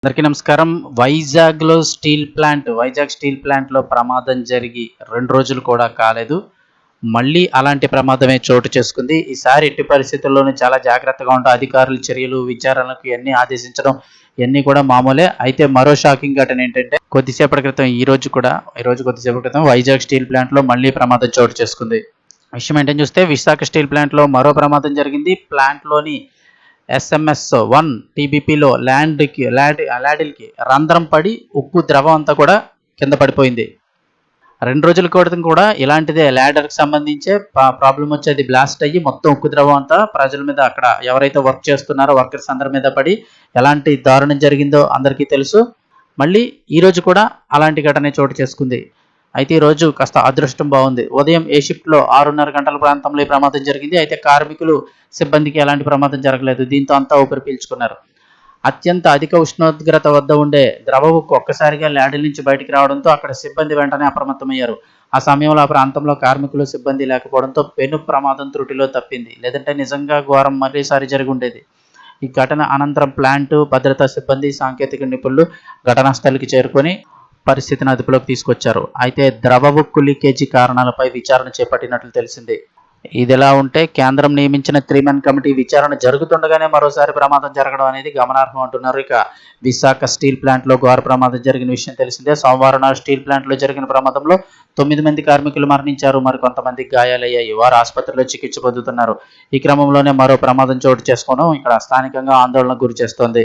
అందరికీ నమస్కారం. వైజాగ్ స్టీల్ ప్లాంట్లో ప్రమాదం జరిగి 2 రోజులు కూడా కాలేదు. మళ్ళీ అలాంటి ప్రమాదమే చోటు చేసుకుంది. ఈసారి ఎట్టి పరిస్థితుల్లోనూ చాలా జాగ్రత్తగా ఉంటూ అధికారుల చర్యలు, విచారణలకు ఇవన్నీ ఆదేశించడం ఇవన్నీ కూడా మామూలే. అయితే మరో షాకింగ్ ఘటన ఏంటంటే కొద్దిసేపటి క్రితం వైజాగ్ స్టీల్ ప్లాంట్లో మళ్ళీ ప్రమాదం చోటు చేసుకుంది. విషయం ఏంటని చూస్తే విశాఖ స్టీల్ ప్లాంట్లో మరో ప్రమాదం జరిగింది. ప్లాంట్లోని SMS-1 TBPలో ల్యాడిల్కి రంధ్రం పడి ఉక్కు ద్రవం అంతా కూడా కింద పడిపోయింది. 2 రోజుల క్రితం కూడా ఇలాంటిదే ల్యాడర్కి సంబంధించే ప్రాబ్లం వచ్చి అది బ్లాస్ట్ అయ్యి మొత్తం ఉక్కు ద్రవం అంతా ప్రజల మీద, అక్కడ ఎవరైతే వర్క్ చేస్తున్నారో వర్కర్స్ అందరి మీద పడి ఎలాంటి దారుణం జరిగిందో అందరికీ తెలుసు. మళ్ళీ ఈరోజు కూడా అలాంటి ఘటనే చోటు చేసుకుంది. అయితే ఈరోజు కాస్త అదృష్టం బాగుంది. ఉదయం ఏ షిఫ్ట్లో 6:30 గంటల ప్రాంతంలో ఈ ప్రమాదం జరిగింది. అయితే కార్మికులు, సిబ్బందికి ఎలాంటి ప్రమాదం జరగలేదు. దీంతో అంతా ఊపిరి పీల్చుకున్నారు. అత్యంత అధిక ఉష్ణోగ్రత వద్ద ఉండే ద్రవ ఉక్కు ఒక్కసారిగా ల్యాడిల్ నుంచి బయటికి రావడంతో అక్కడ సిబ్బంది వెంటనే అప్రమత్తమయ్యారు. ఆ సమయంలో ఆ ప్రాంతంలో కార్మికులు, సిబ్బంది లేకపోవడంతో పెను ప్రమాదం త్రుటిలో తప్పింది. లేదంటే నిజంగా ఘోరం మరోసారి జరిగి ఉండేది. ఈ ఘటన అనంతరం ప్లాంటు, భద్రతా సిబ్బంది, సాంకేతిక నిపుణులు ఘటనా స్థలికి చేరుకొని పరిస్థితిని అదుపులోకి తీసుకొచ్చారు. అయితే ద్రవ ఉక్కు లీకేజీ కారణాలపై విచారణ చేపట్టినట్లు తెలిసింది. ఇదిలా ఉంటే కేంద్రం నియమించిన 3-man కమిటీ విచారణ జరుగుతుండగానే మరోసారి ప్రమాదం జరగడం అనేది గమనార్హం అంటున్నారు. ఇక విశాఖ స్టీల్ ప్లాంట్లో ఘోర ప్రమాదం జరిగిన విషయం తెలిసిందే. సోమవారం నాడు స్టీల్ ప్లాంట్లో జరిగిన ప్రమాదంలో 9 మంది కార్మికులు మరణించారు. మరికొంతమందికి గాయాలయ్యాయి. వారు ఆసుపత్రిలో చికిత్స పొందుతున్నారు. ఈ క్రమంలోనే మరో ప్రమాదం చోటు చేసుకోవడం ఇక్కడ స్థానికంగా ఆందోళనకు గురి చేస్తోంది.